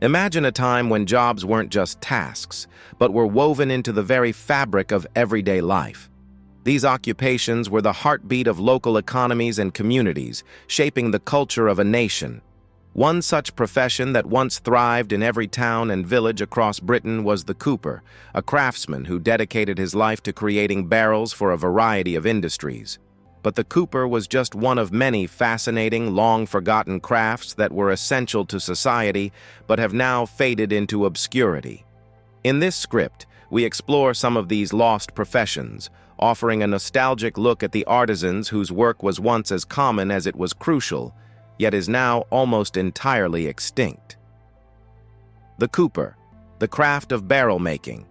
Imagine a time when jobs weren't just tasks, but were woven into the very fabric of everyday life. These occupations were the heartbeat of local economies and communities, shaping the culture of a nation. One such profession that once thrived in every town and village across Britain was the cooper, a craftsman who dedicated his life to creating barrels for a variety of industries. But the cooper was just one of many fascinating, long-forgotten crafts that were essential to society but have now faded into obscurity. In this script, we explore some of these lost professions, offering a nostalgic look at the artisans whose work was once as common as it was crucial, yet is now almost entirely extinct. The cooper, the craft of barrel making.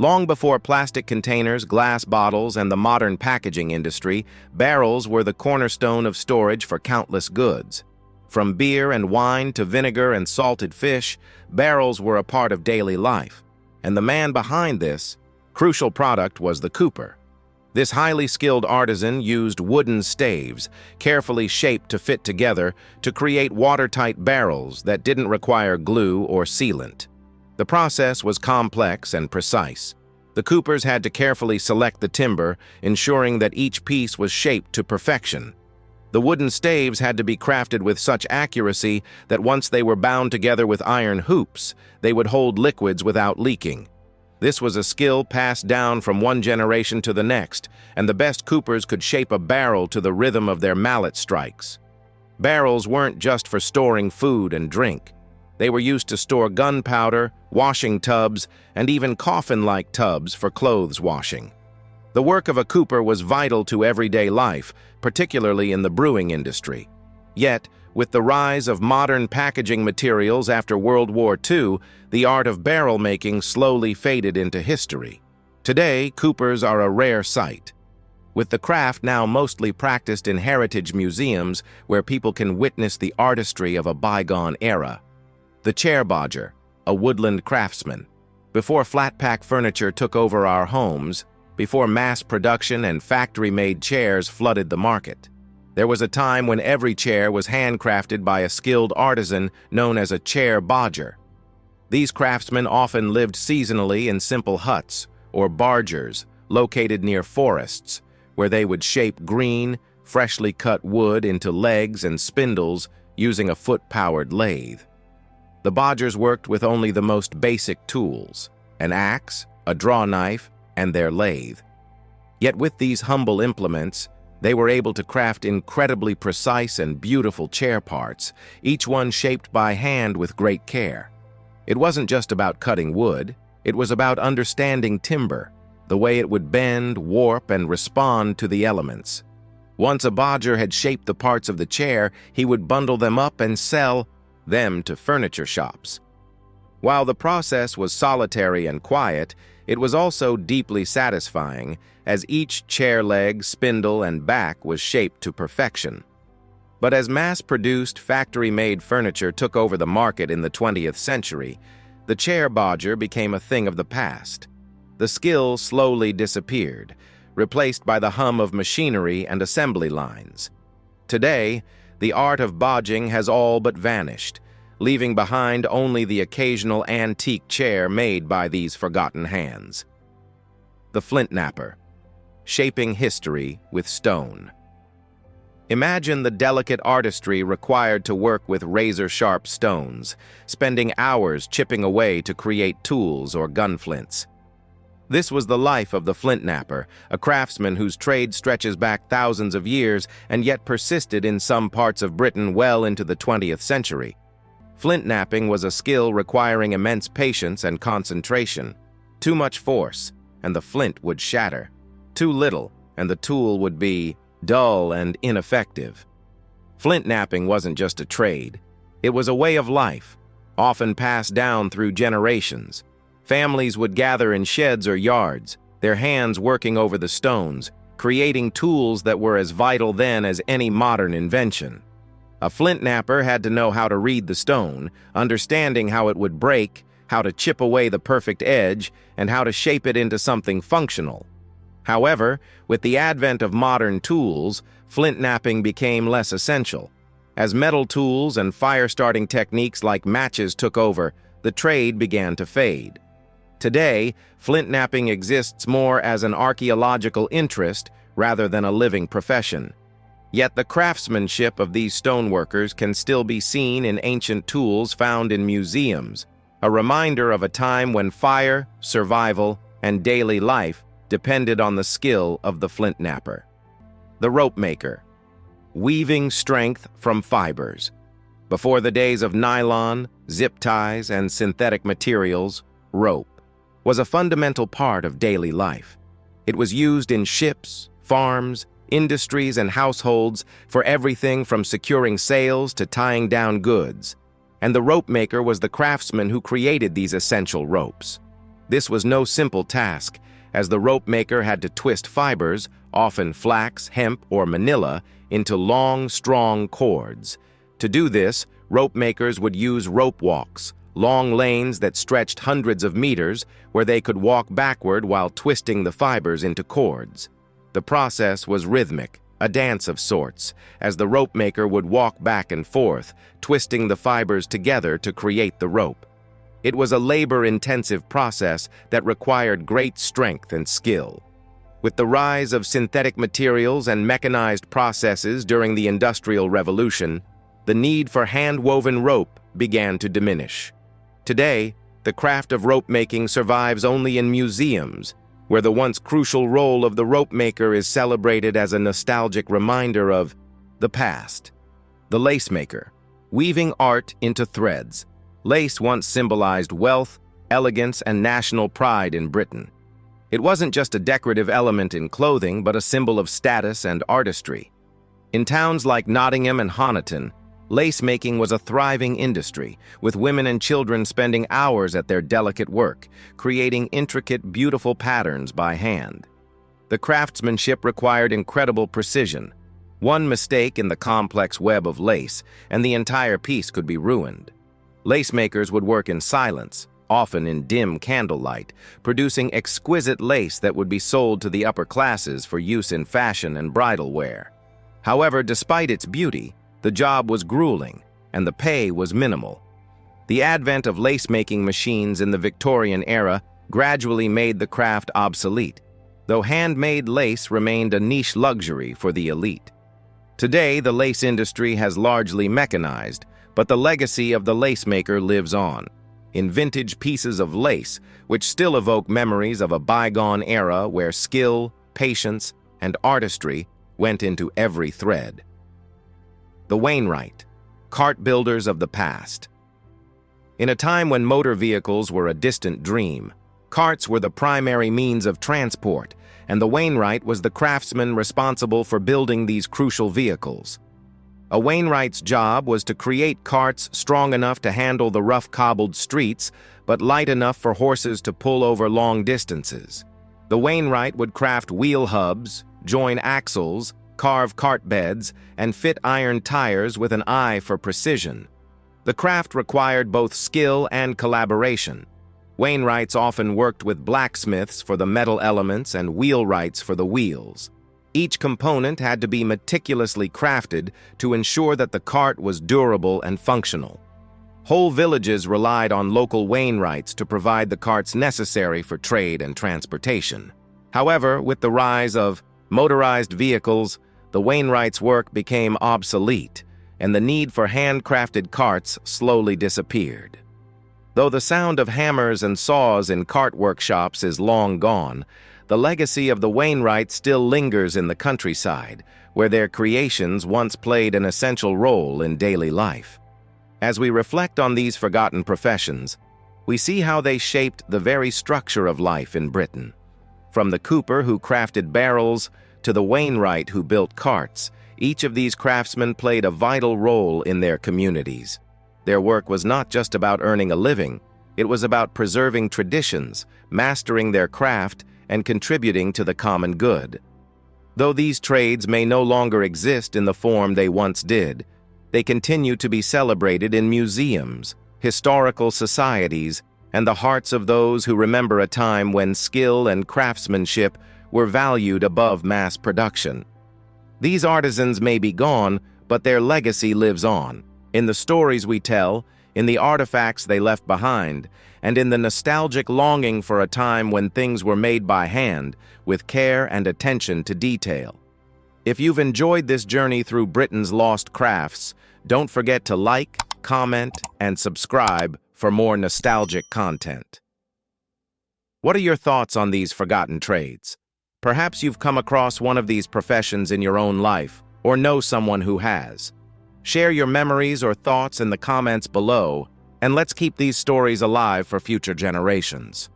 Long before plastic containers, glass bottles, and the modern packaging industry, barrels were the cornerstone of storage for countless goods. From beer and wine to vinegar and salted fish, barrels were a part of daily life. And the man behind this crucial product was the cooper. This highly skilled artisan used wooden staves, carefully shaped to fit together, to create watertight barrels that didn't require glue or sealant. The process was complex and precise. The coopers had to carefully select the timber, ensuring that each piece was shaped to perfection. The wooden staves had to be crafted with such accuracy that once they were bound together with iron hoops, they would hold liquids without leaking. This was a skill passed down from one generation to the next, and the best coopers could shape a barrel to the rhythm of their mallet strikes. Barrels weren't just for storing food and drink. They were used to store gunpowder, washing tubs, and even coffin-like tubs for clothes washing. The work of a cooper was vital to everyday life, particularly in the brewing industry. Yet, with the rise of modern packaging materials after World War II, the art of barrel making slowly faded into history. Today, coopers are a rare sight, with the craft now mostly practiced in heritage museums where people can witness the artistry of a bygone era. The Chair Bodger, a woodland craftsman. Before flat-pack furniture took over our homes, before mass production and factory-made chairs flooded the market, there was a time when every chair was handcrafted by a skilled artisan known as a Chair Bodger. These craftsmen often lived seasonally in simple huts or bargers located near forests, where they would shape green, freshly cut wood into legs and spindles using a foot-powered lathe. The Bodgers worked with only the most basic tools, an axe, a draw knife, and their lathe. Yet with these humble implements, they were able to craft incredibly precise and beautiful chair parts, each one shaped by hand with great care. It wasn't just about cutting wood, it was about understanding timber, the way it would bend, warp, and respond to the elements. Once a Bodger had shaped the parts of the chair, he would bundle them up and sell them to furniture shops. While the process was solitary and quiet, it was also deeply satisfying, as each chair leg, spindle, and back was shaped to perfection. But as mass-produced, factory-made furniture took over the market in the 20th century, the Chair Bodger became a thing of the past. The skill slowly disappeared, replaced by the hum of machinery and assembly lines. Today, the art of bodging has all but vanished, leaving behind only the occasional antique chair made by these forgotten hands. The flint knapper, shaping history with stone. Imagine the delicate artistry required to work with razor-sharp stones, spending hours chipping away to create tools or gunflints. This was the life of the flint knapper, a craftsman whose trade stretches back thousands of years and yet persisted in some parts of Britain well into the 20th century. Flint knapping was a skill requiring immense patience and concentration. Too much force, and the flint would shatter. Too little, and the tool would be dull and ineffective. Flint knapping wasn't just a trade. It was a way of life, often passed down through generations. Families would gather in sheds or yards, their hands working over the stones, creating tools that were as vital then as any modern invention. A flint knapper had to know how to read the stone, understanding how it would break, how to chip away the perfect edge, and how to shape it into something functional. However, with the advent of modern tools, flint knapping became less essential. As metal tools and fire-starting techniques like matches took over, the trade began to fade. Today, flint knapping exists more as an archaeological interest rather than a living profession. Yet the craftsmanship of these stoneworkers can still be seen in ancient tools found in museums, a reminder of a time when fire, survival, and daily life depended on the skill of the flint knapper. The ropemaker, weaving strength from fibers. Before the days of nylon, zip ties, and synthetic materials, rope was a fundamental part of daily life. It was used in ships, farms, industries, and households for everything from securing sails to tying down goods. And the ropemaker was the craftsman who created these essential ropes. This was no simple task, as the ropemaker had to twist fibers, often flax, hemp, or manila, into long, strong cords. To do this, ropemakers would use rope walks, long lanes that stretched hundreds of meters, where they could walk backward while twisting the fibers into cords. The process was rhythmic, a dance of sorts, as the ropemaker would walk back and forth, twisting the fibers together to create the rope. It was a labor-intensive process that required great strength and skill. With the rise of synthetic materials and mechanized processes during the Industrial Revolution, the need for hand-woven rope began to diminish. Today, the craft of rope-making survives only in museums, where the once crucial role of the ropemaker is celebrated as a nostalgic reminder of the past. The lacemaker, weaving art into threads. Lace once symbolized wealth, elegance, and national pride in Britain. It wasn't just a decorative element in clothing, but a symbol of status and artistry. In towns like Nottingham and Honiton, lace-making was a thriving industry, with women and children spending hours at their delicate work, creating intricate, beautiful patterns by hand. The craftsmanship required incredible precision. One mistake in the complex web of lace, and the entire piece could be ruined. Lacemakers would work in silence, often in dim candlelight, producing exquisite lace that would be sold to the upper classes for use in fashion and bridal wear. However, despite its beauty, the job was grueling, and the pay was minimal. The advent of lace-making machines in the Victorian era gradually made the craft obsolete, though handmade lace remained a niche luxury for the elite. Today, the lace industry has largely mechanized, but the legacy of the lace-maker lives on, in vintage pieces of lace, which still evoke memories of a bygone era where skill, patience, and artistry went into every thread. The wainwright, cart builders of the past. In a time when motor vehicles were a distant dream, carts were the primary means of transport, and the wainwright was the craftsman responsible for building these crucial vehicles. A wainwright's job was to create carts strong enough to handle the rough cobbled streets, but light enough for horses to pull over long distances. The wainwright would craft wheel hubs, join axles, carve cart beds, and fit iron tires with an eye for precision. The craft required both skill and collaboration. Wainwrights often worked with blacksmiths for the metal elements and wheelwrights for the wheels. Each component had to be meticulously crafted to ensure that the cart was durable and functional. Whole villages relied on local wainwrights to provide the carts necessary for trade and transportation. However, with the rise of motorized vehicles, the wainwright's work became obsolete, and the need for handcrafted carts slowly disappeared. Though the sound of hammers and saws in cart workshops is long gone, the legacy of the wainwright still lingers in the countryside, where their creations once played an essential role in daily life. As we reflect on these forgotten professions, we see how they shaped the very structure of life in Britain. From the cooper who crafted barrels to the wainwright who built carts, each of these craftsmen played a vital role in their communities. Their work was not just about earning a living, it was about preserving traditions, mastering their craft, and contributing to the common good. Though these trades may no longer exist in the form they once did, they continue to be celebrated in museums, historical societies, and the hearts of those who remember a time when skill and craftsmanship were valued above mass production. These artisans may be gone, but their legacy lives on, in the stories we tell, in the artifacts they left behind, and in the nostalgic longing for a time when things were made by hand, with care and attention to detail. If you've enjoyed this journey through Britain's lost crafts, don't forget to like, comment, and subscribe for more nostalgic content. What are your thoughts on these forgotten trades? Perhaps you've come across one of these professions in your own life, or know someone who has. Share your memories or thoughts in the comments below, and let's keep these stories alive for future generations.